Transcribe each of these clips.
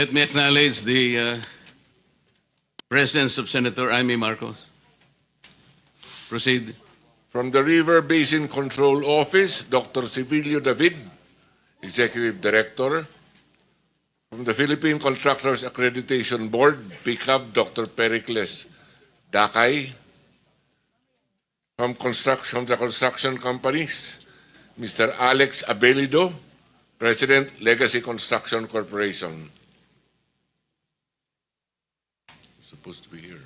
Let me acknowledge the presence of Senator Amy Marcos. Proceed. From the River Basin Control Office, Dr. Sibilio David, Executive Director. From the Philippine Contractors Accreditation Board, PICAB, Dr. Pericles Dakay. From the construction companies, Mr. Alex Abelido, President, Legacy Construction Corporation. Supposed to be here.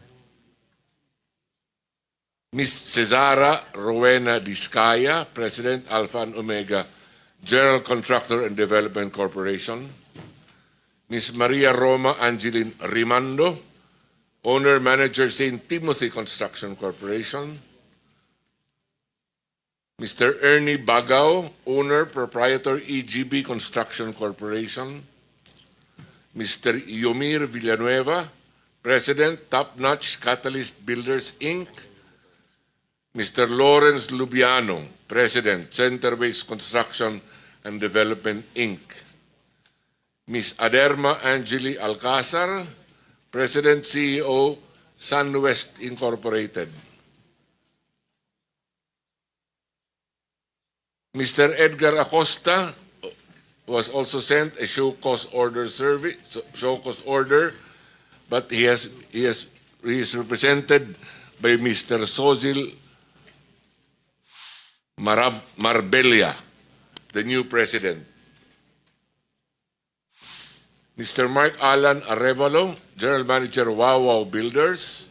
Ms. Cesara Rowena Discaya, President, Alpha and Omega General Contractor and Development Corporation. Ms. Maria Roma Angeline Rimando, Owner Manager St. Timothy Construction Corporation. Mr. Ernie Bagao, Owner Proprietor EGB Construction Corporation. Mr. Yomir Villanueva, President, Top Notch Catalyst Builders Inc. Mr. Lawrence Lubiano, President, Centerways Construction and Development Inc. Ms. Aderma Angeli Alcazar, President, CEO, SunWest Incorporated. Mr. Edgar Acosta was also sent a show cause order but he is represented by Mr. Sozil Marbella, the new president. Mr. Mark Alan Arevalo, General Manager Wow Builders.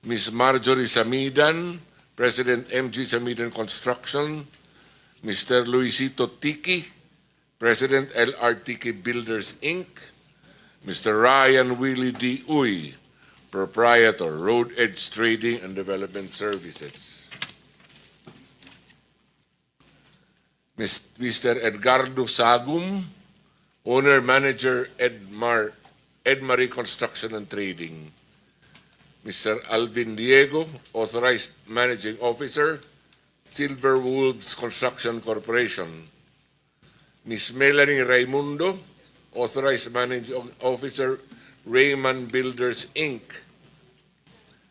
Ms. Marjorie Samidan, President MG Samidan Construction. Mr. Luisito Tiki, President LR Tiki Builders Inc. Mr. Ryan Willie D. Uy, Proprietor, Road Edge Trading and Development Services. Mr. Edgardo Sagum, Owner Manager Edmarie Construction and Trading. Mr. Alvin Diego, Authorized Managing Officer, Silver Wolves Construction Corporation. Ms. Melanie Raimundo, Authorized Managing Officer, Raymond Builders Inc.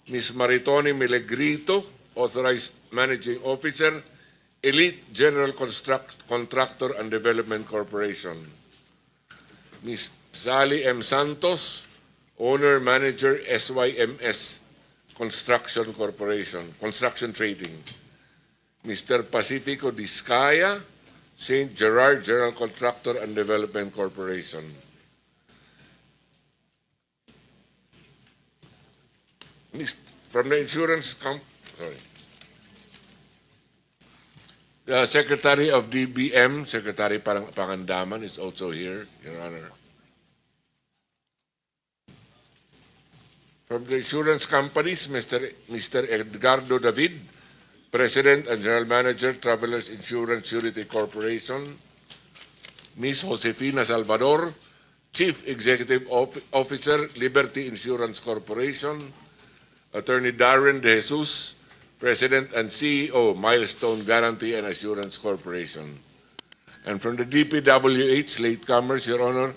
Ms. Maritoni Milegrito, Authorized Managing Officer, Elite General Contractor and Development Corporation. Ms. Sally M. Santos, Owner Manager SYMS Construction Corporation, Construction Trading. Mr. Pacifico Discaya, St. Gerard General Contractor and Development Corporation. From the insurance the Secretary of DBM, Secretary Pangandaman, is also here, Your Honor. From the insurance companies, Mr. Edgardo David, President and General Manager, Travelers Insurance Unity Corporation. Ms. Josefina Salvador, Chief Executive Officer, Liberty Insurance Corporation. Attorney Darren De Jesus, President and CEO, Milestone Guarantee and Assurance Corporation. And from the DPWH, latecomers, Your Honor,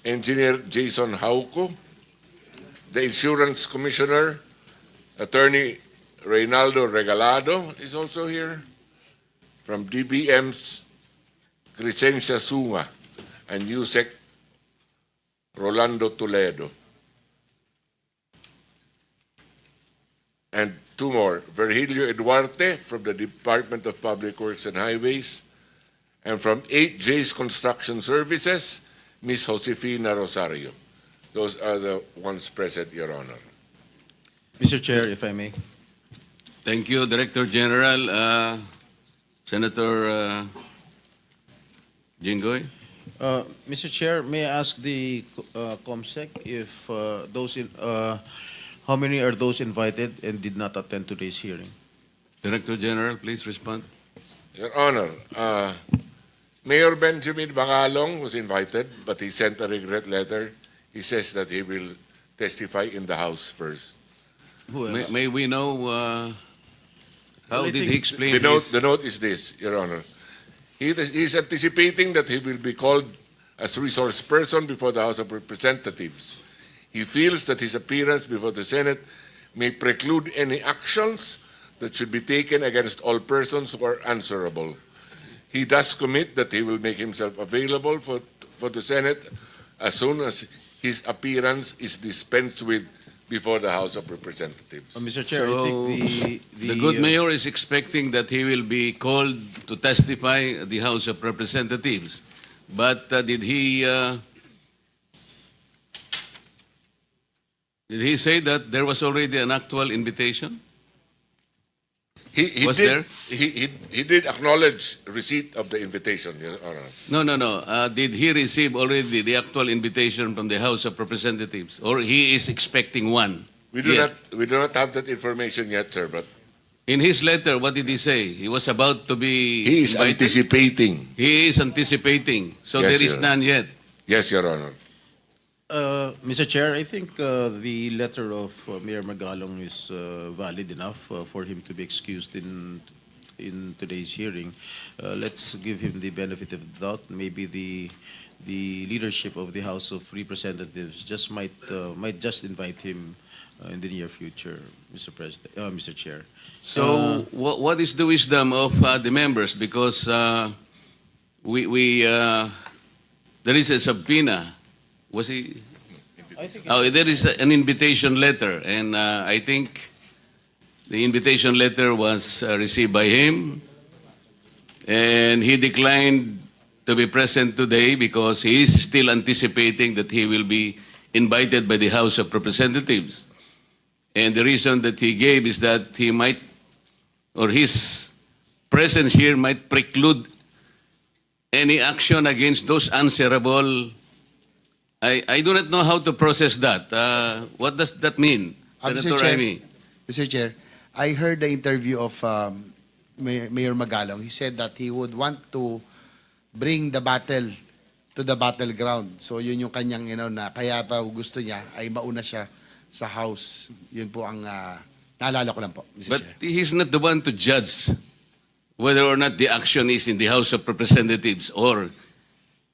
Engineer Jason Hauco, the Insurance Commissioner, Attorney Reynaldo Regalado is also here. From DBM's Crescencia Sunga and USEC Rolando Toledo. And two more, Virgilio Eduarte from the Department of Public Works and Highways. And from 8J's Construction Services, Ms. Josefina Rosario. Those are the ones present, Your Honor. Mr. Chair, if I may. Thank you, Director General. Senator Jinggoy. Mr. Chair, may I ask the COMSEC if how many are those invited and did not attend today's hearing? Director General, please respond. Your Honor, Mayor Benjamin Bangalong was invited, but he sent a regret letter. He says that he will testify in the House first. Who else? May we know how did he explain The note is this, Your Honor. He is anticipating that he will be called as resource person before the House of Representatives. He feels that his appearance before the Senate may preclude any actions that should be taken against all persons who are answerable. He does commit that he will make himself available for the Senate as soon as his appearance is dispensed with before the House of Representatives. Mr. Chair, I So, think the good mayor is expecting that he will be called to testify at the House of Representatives. But did he say that there was already an actual invitation? He Was did, there? He did acknowledge receipt of the invitation, Your Honor. No. Did he receive already the actual invitation from the House of Representatives, or he is expecting one? We do yet? not have that information yet, sir, but In his letter, what did he say? He was about to be he is invited? anticipating. He is anticipating. So Yes, there is Your none yet. Yes, Your Honor. Mr. Chair, I think the letter of Mayor Magalong is valid enough for him to be excused in today's hearing. Let's give him the benefit of the doubt. Maybe the leadership of the House of Representatives just might just invite him in the near future, Mr. President, Mr. Chair. So what is the wisdom of the members? Because there is a subpoena. Was he? I think Oh, there is an invitation letter, and I think the invitation letter was received by him, and he declined to be present today because he is still anticipating that he will be invited by the House of Representatives. And the reason that he gave is that he might, or his presence here might preclude any action against those answerable. I do not know how to process that. What does that mean, Senator Raimi? Mr. Chair, I heard the interview of Mayor Magalong. He said that he would want to bring the battle to the battleground. So yun yung kanyang na kaya pa gusto niya ay mauna siya sa House. Yun po ang naalala ko lang po, Mr. But Chair. he's not the one to judge whether or not the action is in the House of Representatives or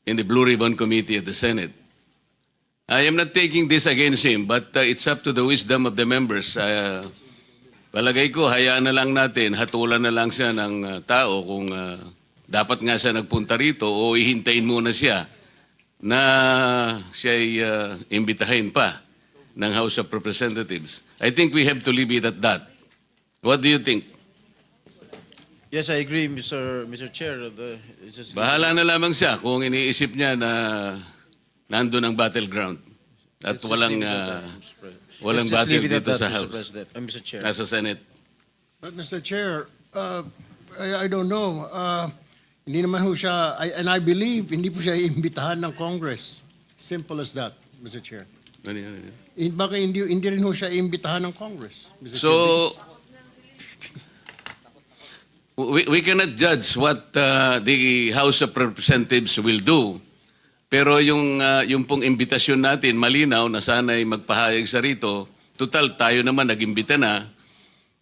in the Blue Ribbon Committee at the Senate. I am not taking this against him, but it's up to the wisdom of the members. Palagay ko, hayaan na lang natin, hatulan na lang siya ng tao kung dapat nga siya nagpunta rito o ihintayin muna siya na siya'y imbitahin pa ng House of Representatives. I think we have to leave it at that. What do you think? yes, I agree, Mr. Chair. It's just Bahala na lamang siya kung iniisip niya na nandun ang battleground at let's just walang leave it at that, Mr. President. walang Let's just battle leave it at dito that, sa Mr. House, President, Mr. Chair. nasa Senate. But Mr. Chair, I don't know. Hindi naman ho siya, and I believe, hindi po siya iimbitahan ng Congress. Simple as that, Mr. Chair. Ano. Baka hindi rin ho siya iimbitahan ng Congress, Mr. So, we cannot judge what the House of Representatives will do. Pero yung pong imbitasyon natin, malinaw na sana'y magpahayag sa rito. Total, tayo naman nag-imbita na.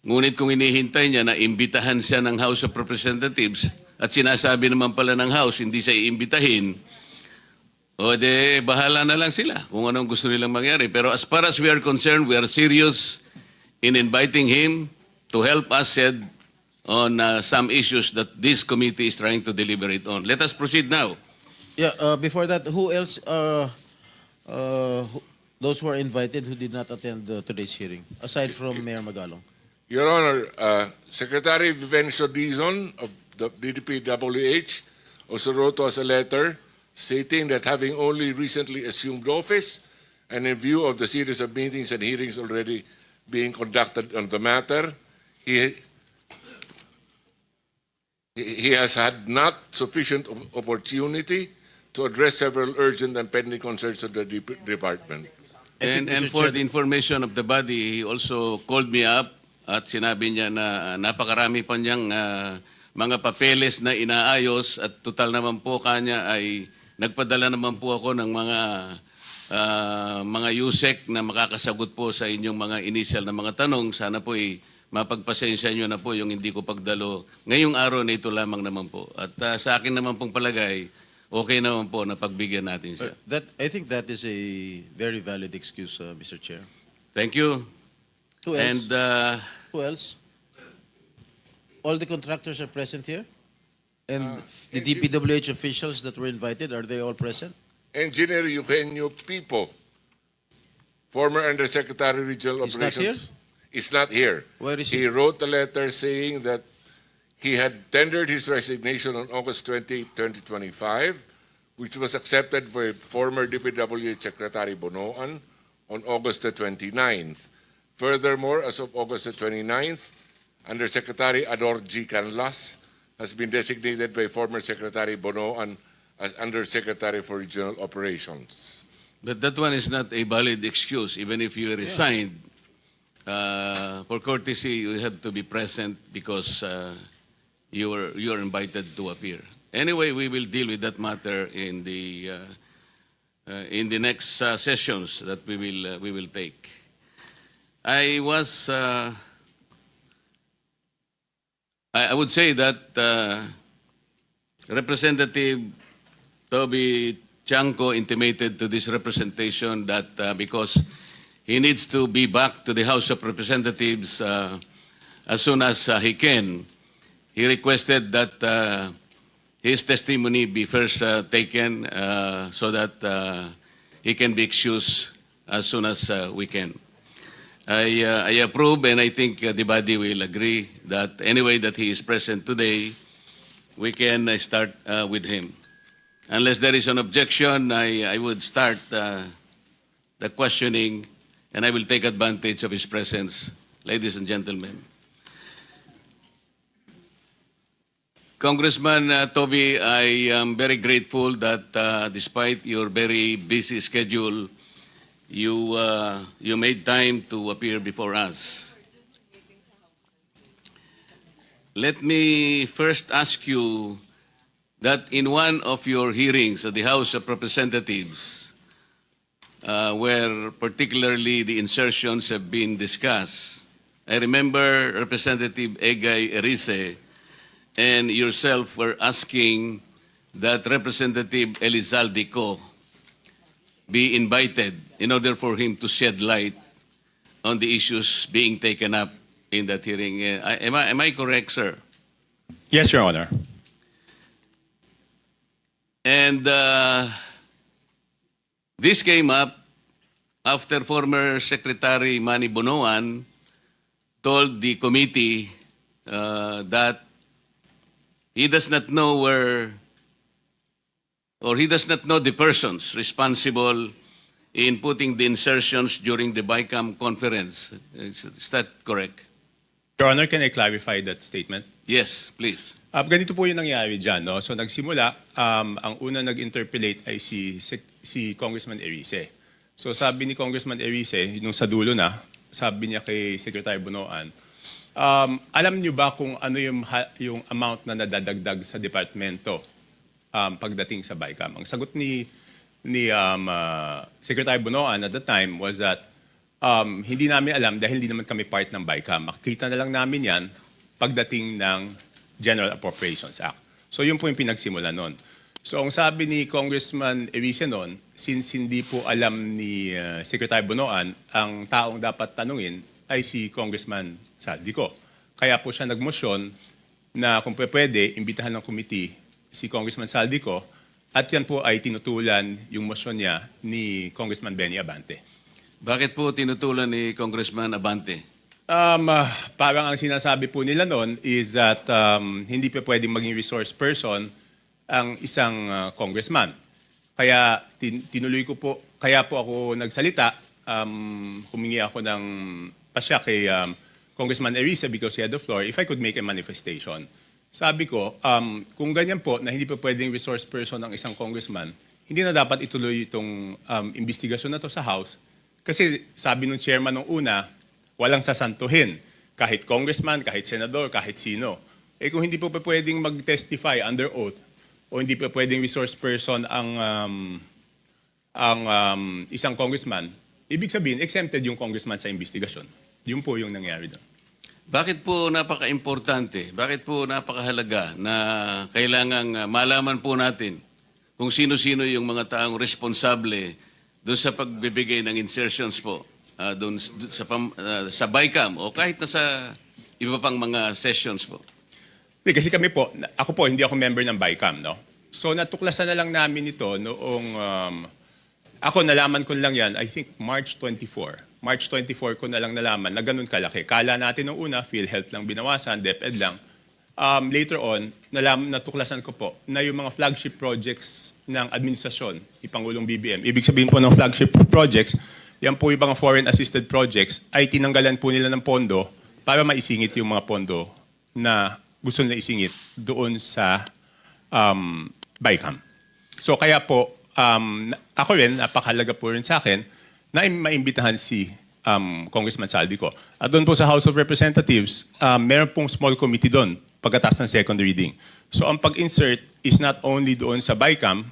Ngunit kung inihintay niya na imbitahan siya ng House of Representatives at sinasabi naman pala ng House, hindi siya iimbitahin, o de, bahala na lang sila kung anong gusto nilang mangyari. Pero as far as we are concerned, we are serious in inviting him to help us shed on some issues that this committee is trying to deliberate on. Let us proceed now. Yeah, before that, who else, those who are invited who did not attend today's hearing, aside from Mayor Magalong? Your Honor, Secretary Vivencio Dizon of the DDPWH also wrote to us a letter stating that having only recently assumed office and in view of the series of meetings and hearings already being conducted on the matter, he has had not sufficient opportunity to address several urgent and pending concerns of the department. And Mr. for Chair, the information of the body, he also called me up at sinabi niya na napakarami pa niyang mga papeles na inaayos at total naman po kanya ay nagpadala naman po ako ng mga USEC na makakasagot po sa inyong mga initial na mga tanong. Sana po mapagpasensya nyo na po yung hindi ko pagdalo ngayong araw na ito lamang naman po. At sa akin naman pong palagay, okay naman po na pagbigyan natin siya. I think that is a very valid excuse, Mr. Chair. Thank you. Who else? And Who else? All the contractors are present here? And the DPWH officials that were invited, are they all present? Engineer Eugenio Pipo, former Undersecretary Regional He's not Operations, is not here. Where is He he? wrote a letter saying that he had tendered his resignation on August 20, 2025, which was accepted by former DPWH Secretary Bonoan on August the 29th. Furthermore, as of August the 29th, Undersecretary Ador G. Canlas has been designated by former Secretary Bonoan as Undersecretary for Regional Operations. but that one is not a valid excuse. Even if you resigned, for courtesy, you have to be present because you are invited to appear. Anyway, we will deal with that matter in the next sessions that we will take. I was. I would say that Representative Toby Chanco intimated to this representation that because he needs to be back to the House of Representatives as soon as he can, he requested that his testimony be first taken so that he can be excused as soon as we can. I approve, and I think the body will agree that anyway that he is present today, we can start with him. Unless there is an objection, I would start the questioning, and I will take advantage of his presence, ladies and gentlemen. Congressman Toby, I am very grateful that despite your very busy schedule, you made time to appear before us. Let me first ask you that in one of your hearings at the House of Representatives, where particularly the insertions have been discussed, I remember Representative Egay Erice and yourself were asking that Representative Elizalde Co be invited in order for him to shed light on the issues being taken up in that hearing. Am I correct, sir? Yes, Your Honor. And this came up after former Secretary Manny Bonoan told the committee that he does not know where, or he does not know the persons responsible in putting the insertions during the BICAM conference. Is that correct? Your Honor, can I clarify that statement? Yes, please. Ganito po yung nangyari dyan. No? So nagsimula, ang una nag-interpellate ay si Congressman Erice. So sabi ni Congressman Erice, nung sa dulo na, sabi niya kay Secretary Bonoan, alam niyo ba kung ano yung amount na nadadagdag sa departamento pagdating sa BICAM? Ang sagot ni Secretary Bonoan at the time was that hindi namin alam dahil hindi naman kami part ng BICAM. Makikita na lang namin yan pagdating ng General Appropriations Act. So yun po yung pinagsimula nun. So ang sabi ni Congressman Erice nun, since hindi po alam ni Secretary Bonoan, ang taong dapat tanungin ay si Congressman Saldico. Kaya po siya nagmosyon na kung pwede, imbitahan ng committee si Congressman Saldico at yan po ay tinutulan yung motion niya ni Congressman Benny Abante. Bakit po tinutulan ni Congressman Abante? Parang ang sinasabi po nila noon is that hindi pa pwedeng maging resource person ang isang congressman. Kaya tinuloy ko po, kaya po ako nagsalita, humingi ako ng pasya kay Congressman Erice because he had the floor, if I could make a manifestation. Sabi ko, kung ganyan po na hindi pa pwedeng resource person ang isang congressman, hindi na dapat ituloy itong investigasyon na to sa House. Kasi sabi ng chairman nung una, walang sasantuhin. Kahit congressman, kahit senador, kahit sino. Eh kung hindi po pa pwedeng mag-testify under oath o hindi pa pwedeng resource person ang isang congressman, ibig sabihin, exempted yung congressman sa investigasyon. Yun po yung nangyari doon. Bakit po napaka-importante, bakit po napakahalaga na kailangang malaman po natin kung sino-sino yung mga taong responsable doon sa pagbibigay ng insertions po doon sa BICAM o kahit na sa iba pang mga sessions po. Hindi, kasi kami po, ako po, hindi ako member ng BICAM, no? So natuklasan na lang namin ito noong, ako nalaman ko lang yan, I think March 24. March 24 ko na lang nalaman na ganun kalaki. Kala natin nung una, PhilHealth lang binawasan, DepEd lang. Later on, natuklasan ko po na yung mga flagship projects ng administrasyon, ipangulong BBM, ibig sabihin po ng flagship projects, yan po yung mga foreign assisted projects, ay tinanggalan po nila ng pondo para maisingit yung mga pondo na gusto nila isingit doon sa BICAM. So kaya po, ako rin, napakahalaga po rin sa akin na maimbitahan si Congressman Saldico. At doon po sa House of Representatives, meron pong small committee doon pagkatapos ng second reading. So ang pag-insert is not only doon sa BICAM,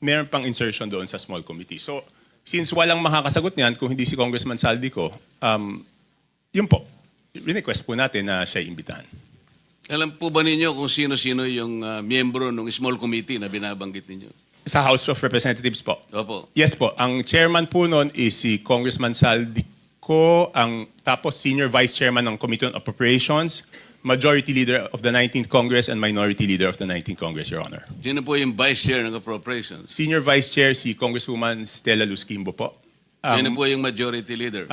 meron pang insertion doon sa small committee. So since walang makakasagot niyan kung hindi si Congressman Saldico, yun po, request po natin na siya imbitahan. Alam po ba ninyo kung sino-sino yung miyembro ng small committee na binabanggit ninyo? Sa House of Representatives po. Opo. Yes po. Ang chairman po noon is si Congressman Saldico, tapos senior vice chairman ng Committee on Appropriations, majority leader of the 19th Congress, and minority leader of the 19th Congress, Your Honor. Sino po yung vice chair ng appropriations? Senior vice chair si Congresswoman Stella Luz Quimbo po. Sino po yung majority leader?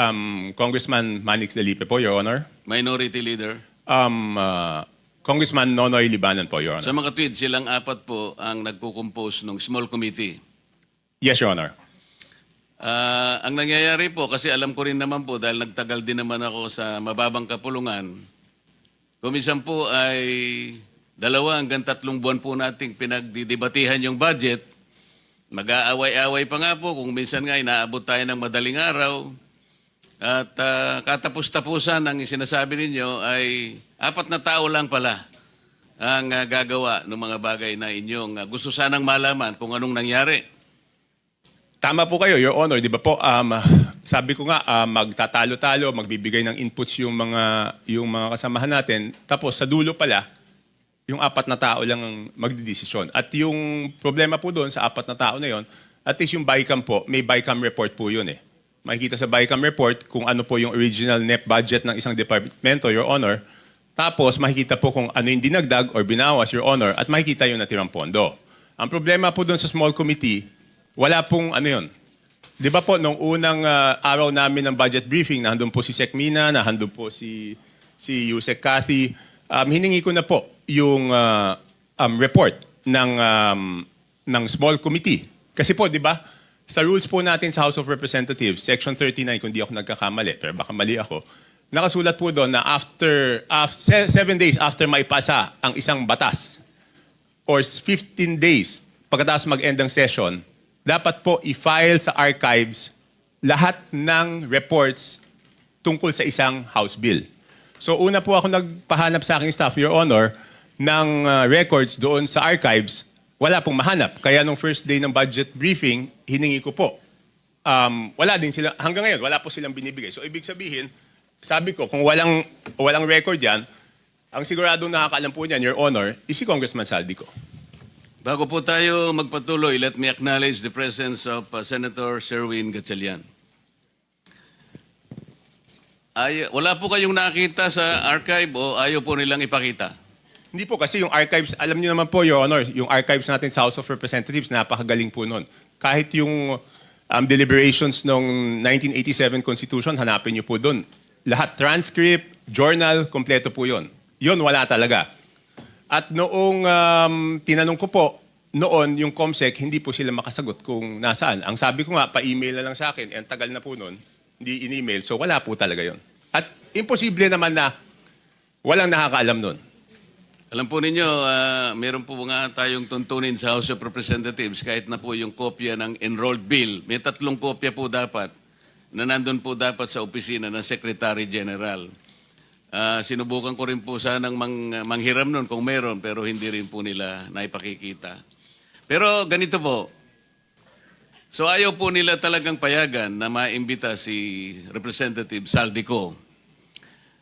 Congressman Manix Delipe po, Your Honor. Minority leader? Congressman Nonoy Libanan po, Your Sa Honor. mga tweet, silang apat po ang nagko-compose ng small committee. Yes, Your Honor. Ang nangyayari po, kasi alam ko rin naman po, dahil nagtagal din naman ako sa mababang kapulungan, kumisan po ay 2 hanggang 3 buwan po nating pinagdidebatihan yung budget. Mag-aaway-away pa nga po, kung minsan nga inaabot tayo ng madaling araw. At katapos-tapusan ang sinasabi ninyo ay 4 na tao lang pala ang gagawa ng mga bagay na inyong gusto sanang malaman kung anong nangyari. Tama po kayo, Your Honor. Di ba po, sabi ko nga, magtatalo-talo, magbibigay ng inputs yung mga kasamahan natin. Tapos sa dulo pala, yung 4 na tao lang ang magdidesisyon. At yung problema po doon sa 4 na tao na yon, at least yung BICAM po, may BICAM report po yun eh. Makikita sa BICAM report kung ano po yung original net budget ng isang departamento, Your Honor. Tapos makikita po kung ano yung dinagdag or binawas, Your Honor, at makikita yung natirang pondo. Ang problema po doon sa small committee, wala pong ano yun. Di ba po, nung unang araw namin ng budget briefing, nandun po si Sec Mina, nandun po si Yusek Cathy, hiningi ko na po yung report ng small committee. Kasi po, di ba, sa rules po natin sa House of Representatives, Section 39, kung di ako nagkakamali, pero baka mali ako, nakasulat po doon na after 7 days after maipasa ang isang batas or 15 days pagkatapos mag-end ng session, dapat po i-file sa archives lahat ng reports tungkol sa isang House bill. So una po ako nagpahanap sa aking staff, Your Honor, ng records doon sa archives. Wala pong mahanap. Kaya nung first day ng budget briefing, hiningi ko po. Wala din sila, hanggang ngayon, wala po silang binibigay. So ibig sabihin, sabi ko, kung walang record yan, ang siguradong nakakaalam po niyan, Your Honor, is si Congressman Saldico. Bago po tayo magpatuloy, let me acknowledge the presence of Senator Sherwin Gatchalian. Wala po kayong nakita sa archive o ayaw po nilang ipakita? Hindi po kasi yung archives, alam niyo naman po, Your Honor, yung archives natin sa House of Representatives, napakagaling po nun. Kahit yung deliberations ng 1987 Constitution, hanapin niyo po doon. Lahat, transcript, journal, kompleto po yun. Yun, wala talaga. At noong tinanong ko po, noon yung COMSEC, hindi po sila makasagot kung nasaan. Ang sabi ko nga, pa-email na lang sa akin, ang tagal na po noon, hindi in-email, so wala po talaga yun. At imposible naman na walang nakakaalam noon. Alam po ninyo, meron po nga tayong tuntunin sa House of Representatives kahit na po yung kopya ng enrolled bill. May 3 kopya po dapat na nandun po dapat sa opisina ng Secretary General. Sinubukan ko rin po sanang manghiram nun kung meron pero hindi rin po nila naipakikita. Pero ganito po, so ayaw po nila talagang payagan na maimbita si Representative Saldico.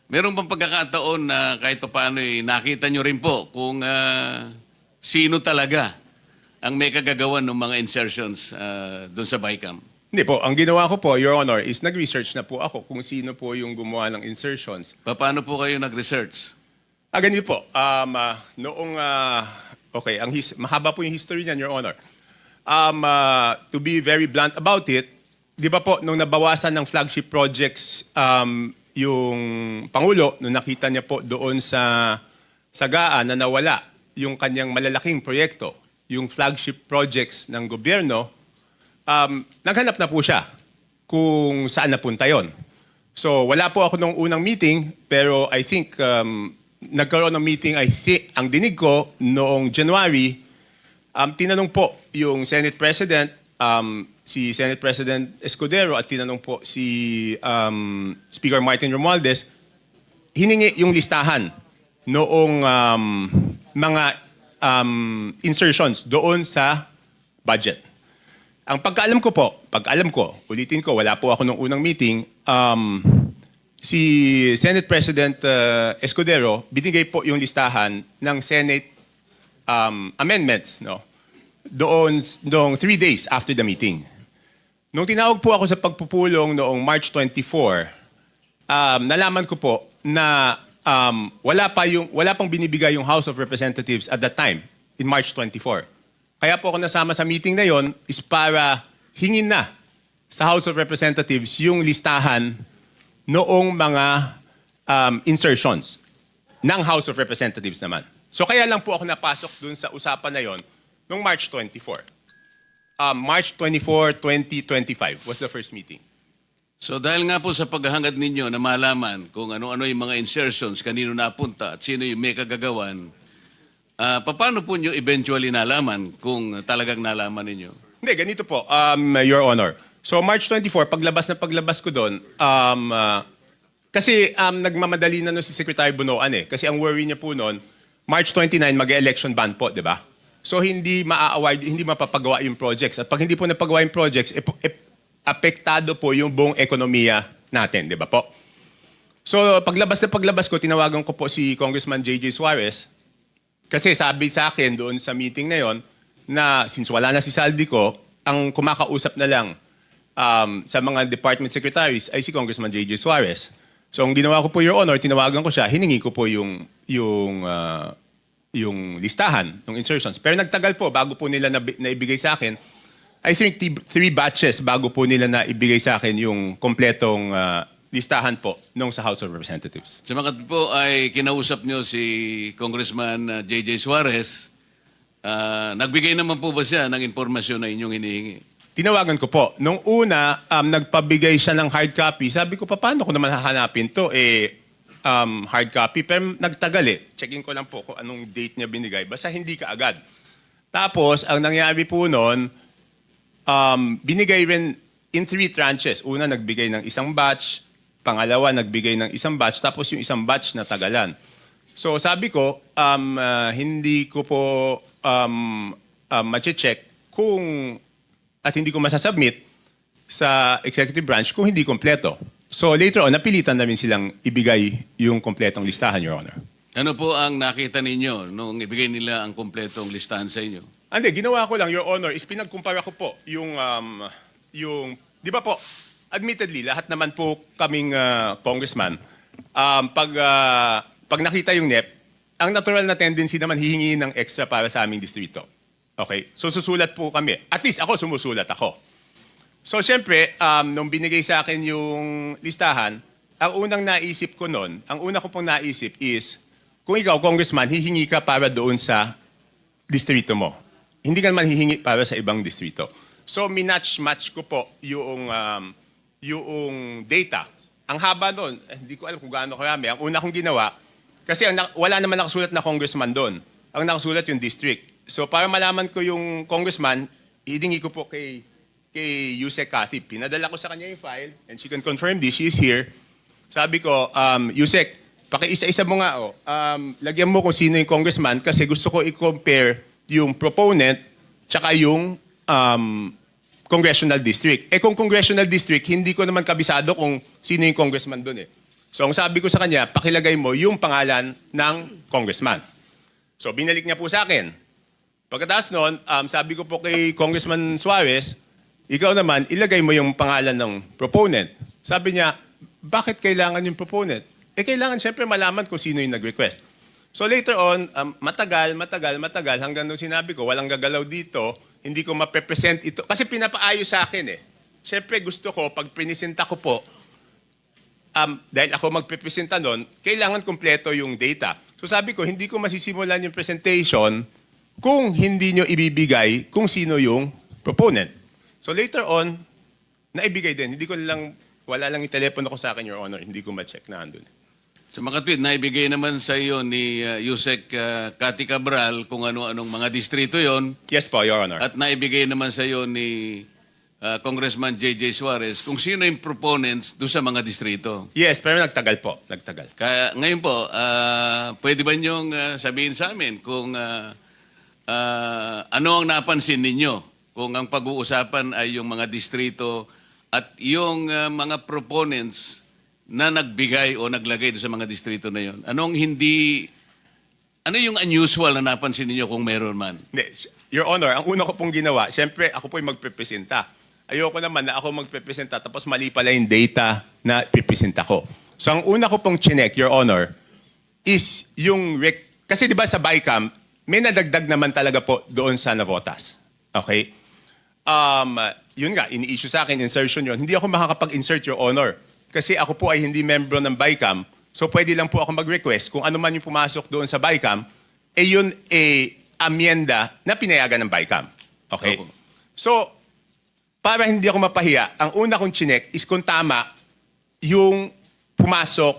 Meron pang pagkakataon na kahit paano nakita nyo rin po kung sino talaga ang may kagagawan ng mga insertions doon sa BICAM? Hindi po, ang ginawa ko po, Your Honor, is nag-research na po ako kung sino po yung gumawa ng insertions. Paano po kayo nag-research? Ganito po, okay, mahaba po yung history niyan, Your Honor. To be very blunt about it, di ba po, nung nabawasan ng flagship projects yung Pangulo, nung nakita niya po doon sa Sagaan na nawala yung kanyang malalaking proyekto, yung flagship projects ng gobyerno, naghanap na po siya kung saan napunta yon. So wala po ako nung unang meeting, pero I think nagkaroon ng meeting, ang dinig ko noong January, tinanong po yung Senate President, si Senate President Escudero at tinanong po si Speaker Martin Romualdez, hiningi yung listahan noong mga insertions doon sa budget. Ang pagkaalam ko, ulitin ko, wala po ako nung unang meeting, si Senate President Escudero, binigay po yung listahan ng Senate amendments, no? Doon 3 days after the meeting. Nung tinawag po ako sa pagpupulong noong March 24, nalaman ko po na wala pang binibigay yung House of Representatives at that time, in March 24. Kaya po ako nasama sa meeting na yon is para hingin na sa House of Representatives yung listahan noong mga insertions ng House of Representatives naman. So kaya lang po ako napasok dun sa usapan na yon noong March 24. March 24, 2025 was the first meeting. So dahil nga po sa paghahangad ninyo na malaman kung ano-ano yung mga insertions, kanino napunta at sino yung may kagagawan, paano po nyo eventually nalaman kung talagang nalaman ninyo? Hindi, ganito po, Your Honor. So March 24, paglabas ko doon, kasi nagmamadali na no si Secretary Bunoan eh. Kasi ang worry niya po noon, March 29, mag-election ban po, di ba? So hindi maa-award, hindi mapapagawa yung projects. At pag hindi po napagawa yung projects, apektado po yung buong ekonomiya natin, di ba po? So paglabas ko, tinawagan ko po si Congressman J.J. Suarez. Kasi sabi sa akin doon sa meeting na yon na since wala na si Saldico, ang kumakausap na lang sa mga department secretaries ay si Congressman J.J. Suarez. So ang ginawa ko po, Your Honor, tinawagan ko siya, hiningi ko po yung listahan ng insertions. Pero nagtagal po bago po nila naibigay sa akin. I think 3 batches bago po nila naibigay sa akin yung kompletong listahan po nung sa House of Representatives. Sumakat po ay kinausap nyo si Congressman J.J. Suarez. Nagbigay naman po ba siya ng impormasyon na inyong hinihingi? Tinawagan ko po. Nung una, nagpabigay siya ng hard copy. Sabi ko, paano ko naman hahanapin to? Hard copy. Pero nagtagal eh. Checking ko lang po kung anong date niya binigay. Basta hindi ka agad. Tapos, ang nangyari po noon, binigay rin in 3 tranches. Una, nagbigay ng isang batch. Pangalawa, nagbigay ng isang batch. Tapos yung isang batch na tagalan. So sabi ko, hindi ko po ma-check kung at hindi ko masasubmit sa executive branch kung hindi kompleto. So later on, napilitan namin silang ibigay yung kompletong listahan, Your Honor. Ano po ang nakita ninyo nung ibigay nila ang kompletong listahan sa inyo? Hindi, ginawa ko lang, Your Honor, is pinagkumpara ko po yung di ba po, admittedly, lahat naman po kaming congressman, pag nakita yung NEP, ang natural na tendency naman hihingi ng extra para sa aming distrito. Okay? So susulat po kami. At least ako sumusulat ako. So siyempre, nung binigay sa akin yung listahan, ang unang naisip ko noon, ang una ko pong naisip is, kung ikaw, congressman, hihingi ka para doon sa distrito mo. Hindi ka naman hihingi para sa ibang distrito. So minatch-match ko po yung data. Ang haba doon, hindi ko alam kung gaano karami. Ang una kong ginawa, kasi wala naman nakasulat na congressman doon. Ang nakasulat yung district. So para malaman ko yung congressman, hihingi ko po kay Yusek Kathy. Pinadala ko sa kanya yung file, and she can confirm this, she is here. Sabi ko, Yusek, pakiisa-isa mo nga, lagyan mo kung sino yung congressman kasi gusto ko i-compare yung proponent tsaka yung congressional district. Kung congressional district, hindi ko naman kabisado kung sino yung congressman doon eh. So ang sabi ko sa kanya, pakilagay mo yung pangalan ng congressman. So binalik niya po sa akin. Pagkatapos noon, sabi ko po kay Congressman Suarez, ikaw naman, ilagay mo yung pangalan ng proponent. Sabi niya, bakit kailangan yung proponent? Kailangan siyempre malaman kung sino yung nag-request. So later on, matagal, hanggang nung sinabi ko, walang gagalaw dito, hindi ko mapepresent ito. Kasi pinapaayos sa akin eh. Siyempre gusto ko, pag pinisenta ko po, dahil ako magpipresenta nun, kailangan kumpleto yung data. So sabi ko, hindi ko masisimulan yung presentation kung hindi nyo ibibigay kung sino yung proponent. So later on, naibigay din. Hindi ko lang, wala lang yung telepono ko sa akin, Your Honor. Hindi ko ma-check na andun. So makatwid, naibigay naman sa iyo ni Yusek Cathy Cabral kung ano-anong mga distrito yon Yes po, Your Honor. at naibigay naman sa iyo ni Congressman J.J. Suarez kung sino yung proponents doon sa mga distrito. Yes, pero nagtagal po. Nagtagal. Kaya ngayon po, pwede ba niyong sabihin sa amin kung ano ang napansin ninyo kung ang pag-uusapan ay yung mga distrito at yung mga proponents na nagbigay o naglagay doon sa mga distrito na yon. Ano yung unusual na napansin ninyo kung meron man? Hindi, Your Honor, ang una ko pong ginawa, siyempre ako po yung magpipresenta. Ayoko naman na ako magpipresenta tapos mali pala yung data na pipresenta ko. So ang una ko pong chinek, Your Honor, is yung kasi di ba sa BICAM, may nadagdag naman talaga po doon sa Navotas. Okay? Yun nga, ini-issue sa akin, insertion yun. Hindi ako makakapag-insert, Your Honor. Kasi ako po ay hindi membro ng BICAM. So pwede lang po ako mag-request kung ano man yung pumasok doon sa BICAM, yun amyenda na pinayagan ng BICAM. Okay? Opo. So, para hindi ako mapahiya, ang una kong chinek is kung tama yung pumasok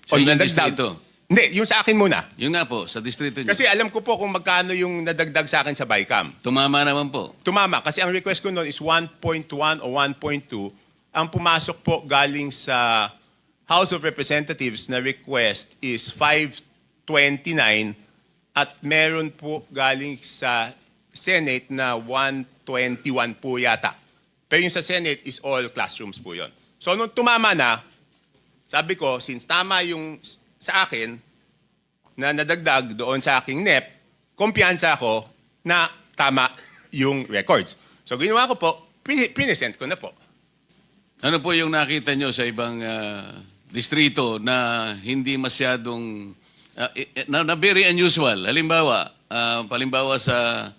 Sa ilang nadagdag. distrito? Hindi, yung sa akin muna. Yun nga po, sa distrito niyo. Kasi alam ko po kung magkano yung nadagdag sa akin sa BICAM. Tumama naman po. Tumama, kasi ang request ko noon is 1.1 o 1.2. Ang pumasok po galing sa House of Representatives na request is 529 at meron po galing sa Senate na 121 po yata. Pero yung sa Senate is all classrooms po yon. So nung tumama na, sabi ko, since tama yung sa akin na nadagdag doon sa aking NEP, kumpiyansa ako na tama yung records. So ginawa ko po, pinesent ko na po. Ano po yung nakita nyo sa ibang distrito na hindi masyadong, na very unusual? Halimbawa, palimbawa sa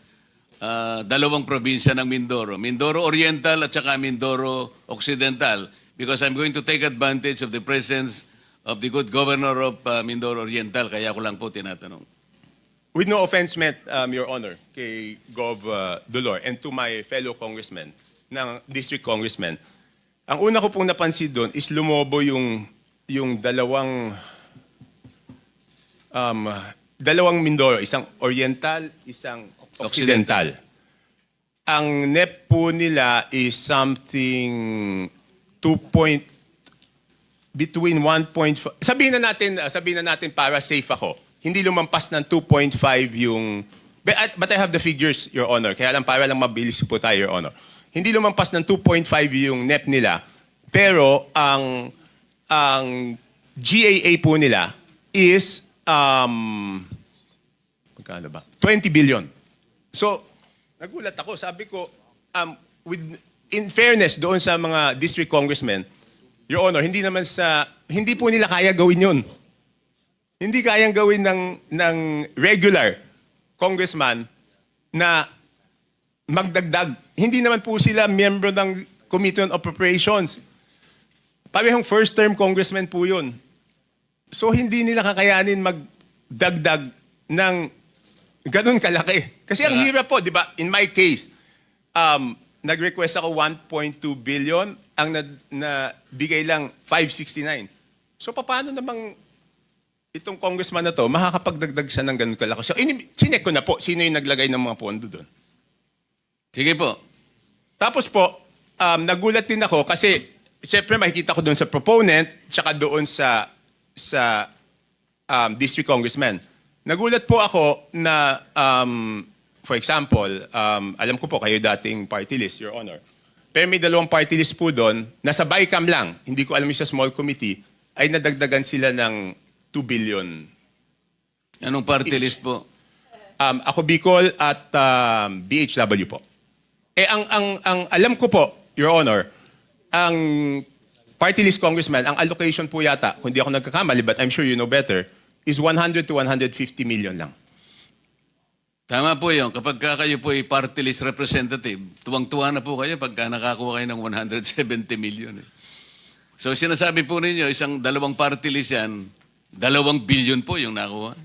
dalawang probinsya ng Mindoro. Mindoro Oriental at saka Mindoro Occidental. Because I'm going to take advantage of the presence of the good governor of Mindoro Oriental. Kaya ko lang po tinatanong. With no offense meant, Your Honor, kay Gov. Dolor and to my fellow congressmen, ng district congressmen, ang una ko pong napansin doon is lumobo yung dalawang Mindoro, isang Oriental, isang Occidental. Ang NEP po nila is something between 1.5, sabihin na natin para safe ako, hindi lumampas ng 2.5 yung, but I have the figures, Your Honor, kaya lang para lang mabilis po tayo, Your Honor. Hindi lumampas ng 2.5 yung NEP nila, pero ang GAA po nila is, magkano ba? 20 billion. So, nagulat ako, sabi ko, in fairness doon sa mga district congressmen, Your Honor, hindi po nila kaya gawin yun. Hindi kayang gawin ng regular congressman na magdagdag. Hindi naman po sila miyembro ng Committee on Appropriations. Parehong first-term congressman po yun. So hindi nila kakayanin magdagdag ng ganun kalaki. Kasi ang hirap po, di ba? In my case, nag-request ako 1.2 billion, ang nabigay lang 569. So paano namang itong congressman na to, makakapagdagdag siya ng ganun kalaki? So chinek ko na po, sino yung naglagay ng mga pondo doon. Sige po. Tapos po, nagulat din ako kasi siyempre makikita ko doon sa proponent tsaka doon sa district congressman. Nagulat po ako na, for example, alam ko po kayo dating party list, Your Honor. Pero may dalawang party list po doon, nasa BICAM lang, hindi ko alam yung sa small committee, ay nadagdagan sila ng 2 billion. Anong party list po? Ako Bicol at BHW po. Ang alam ko po, Your Honor, ang party list congressman, ang allocation po yata, kung di ako nagkakamali, but I'm sure you know better, is 100 to 150 million lang. Tama po yun. Kapag kayo po ay party list representative, tuwang-tuwa na po kayo pagka nakakuha kayo ng 170 million. So sinasabi po ninyo, dalawang party list yan, 2 billion po yung nakuha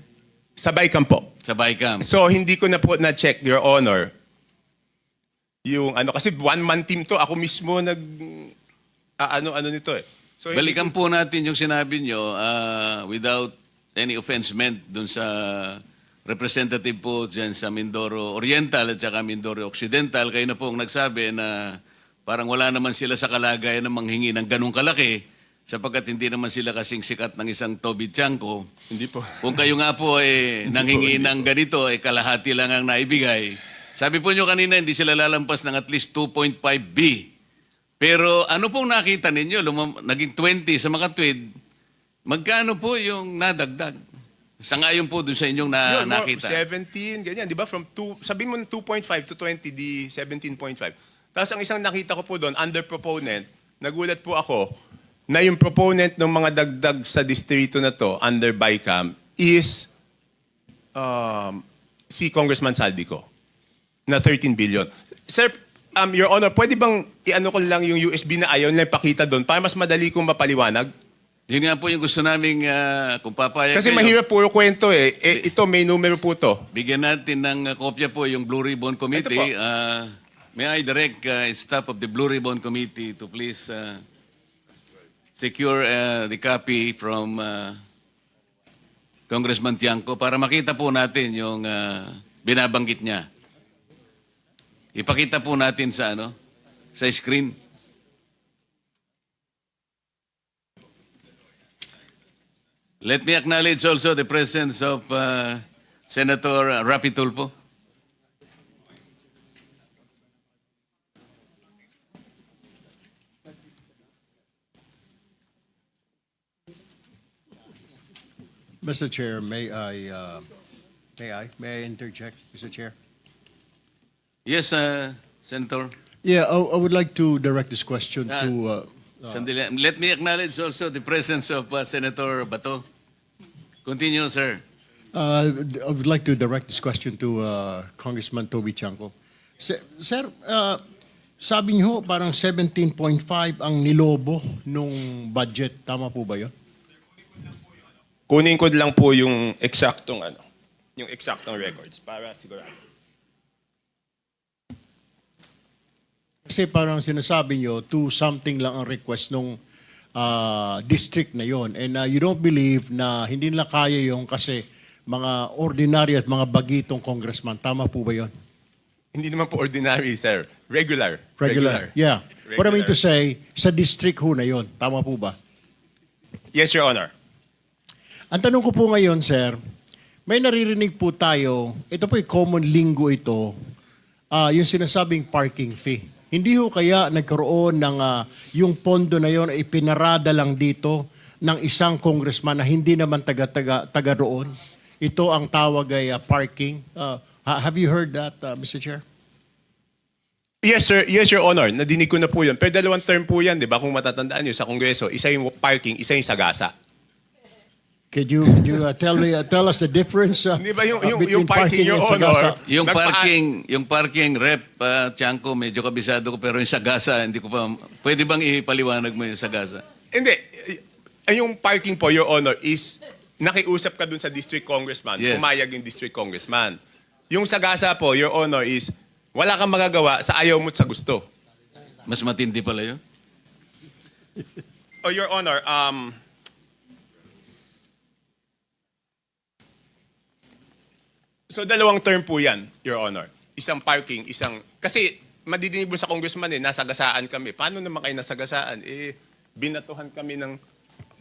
Sa BICAM po. sa BICAM. So, hindi ko na po na-check, Your Honor, yung kasi one-man team to, ako mismo ano nito eh. So, hindi Balikan po natin yung sinabi nyo without any offense meant dun sa representative po dyan sa Mindoro Oriental at saka Mindoro Occidental. Kayo na po ang nagsabi na parang wala naman sila sa kalagayan na manghingi ng ganong kalaki sapagkat hindi naman sila kasing sikat ng isang Toby Chanko. Hindi po. Kung kayo nga po nanghingi ng ganito, kalahati lang ang naibigay. Sabi po nyo kanina, hindi sila lalampas ng at least 2.5B. Pero ano pong nakita ninyo? Naging 20 sa Makatwid. Magkano po yung nadagdag? Sangayon po dun sa inyong Yun, nakita. 17, ganyan. Di ba? From 2, sabihin mo 2.5 to 20, di 17.5. Tapos ang isang nakita ko po doon, under proponent, nagulat po ako na yung proponent ng mga dagdag sa distrito na to, under BICAM, is si Congressman Saldico, na 13 billion. Sir, Your Honor, pwede bang i-ano ko lang yung USB na ayaw nila ipakita doon para mas madali kong mapaliwanag? Yun nga po yung gusto namin kung papayag Kasi kayo, mahirap puro kwento eh. Ito, may numero po to. bigyan natin ng kopya po yung Blue Ribbon Committee. Ito po. May I direct staff of the Blue Ribbon Committee to please secure the copy from Congressman Tiangco para makita po natin yung binabanggit niya. Ipakita po natin sa sa screen. Let me acknowledge also the presence of Senator Rapi Tulfo. Mr. Chair, may I interject, Mr. Chair? Yes, Senator. Yeah, I would like to direct this question Ah. to, Sandali. Let me acknowledge also the presence of Senator Bato. Continue, sir. I would like to direct this question to Congressman Toby Chanco. Sir, sabi niyo parang 17.5 ang nilobo nung budget. Tama po ba yun? Kunin ko lang po yung eksaktong records para sigurado. Kasi parang sinasabi nyo, to something lang ang request nung district na yon. And you don't believe na hindi nila kaya yung kasi mga ordinary at mga bagitong congressman. Tama po ba yon? Hindi naman po ordinary, sir. Regular. Yeah. What I mean to Regular. say, sa district ho na yon. Tama po ba? Yes, Your Honor. Ang tanong ko po ngayon, sir, may naririnig po tayo, ito po common lingo ito, yung sinasabing parking fee. Hindi ho kaya nagkaroon ng yung pondo na yon ay pinarada lang dito ng isang congressman na hindi naman taga roon. Ito ang tawag ay parking. Have you heard that, Mr. Chair? Yes, sir. Yes, Your Honor. Nadinig ko na po yun. Pero dalawang term po yan, di ba? Kung matatandaan nyo sa Kongreso, isa yung parking, isa yung sagasa. Could you tell us the difference Di ba yung between parking, Your and sagasa? Honor? Yung parking rep, Tiangco, medyo kabisado ko, pero yung sagasa, hindi ko pa, pwede bang ipaliwanag mo yung sagasa? Hindi. Yung parking po, Your Honor, is nakiusap ka dun sa district congressman. Yes. Pumayag yung district congressman. Yung sagasa po, Your Honor, is wala kang magagawa sa ayaw mo't sa gusto. Mas matindi pala yun. Oh, Your Honor, so dalawang term po yan, Your Honor. Isang parking, kasi madidinig mo sa congressman nasagasaan kami. Paano naman kayo nasagasaan? Binatuhan kami ng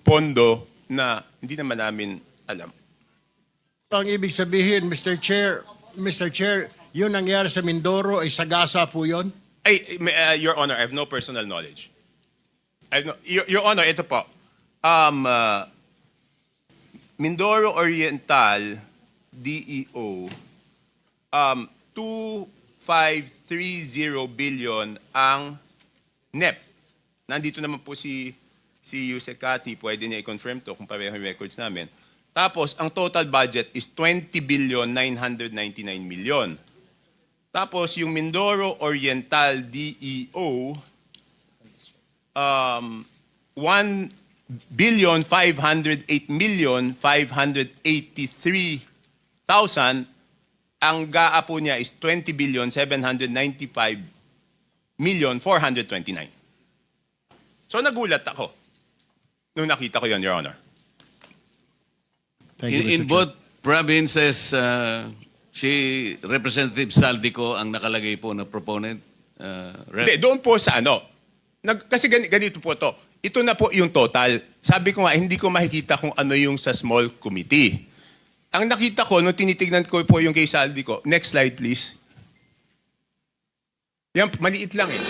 pondo na hindi naman namin alam. Ang ibig sabihin, Mr. Chair, yun nangyari sa Mindoro ay sagasa po yun? Your Honor, I have no personal knowledge. Your Honor, ito po. Mindoro Oriental, DEO, 2,530 billion ang NEP. Nandito naman po si Yusek Cathy, pwede niya i-confirm to kung pareho yung records namin. Tapos, ang total budget is 20,999 million. Tapos, yung Mindoro Oriental DEO, 1,508,583,000. Ang GAA po niya is 20,795,429. So nagulat ako nung nakita ko yon, Your Honor. Thank you, In Mr. Chair. both provinces, si Representative Saldico ang nakalagay po na proponent. Hindi, doon po sa ano. Kasi ganito po to. Ito na po yung total. Sabi ko nga, hindi ko makikita kung ano yung sa small committee. Ang nakita ko, nung tinitignan ko po yung kay Saldico, next slide please. Yan, maliit lang eh.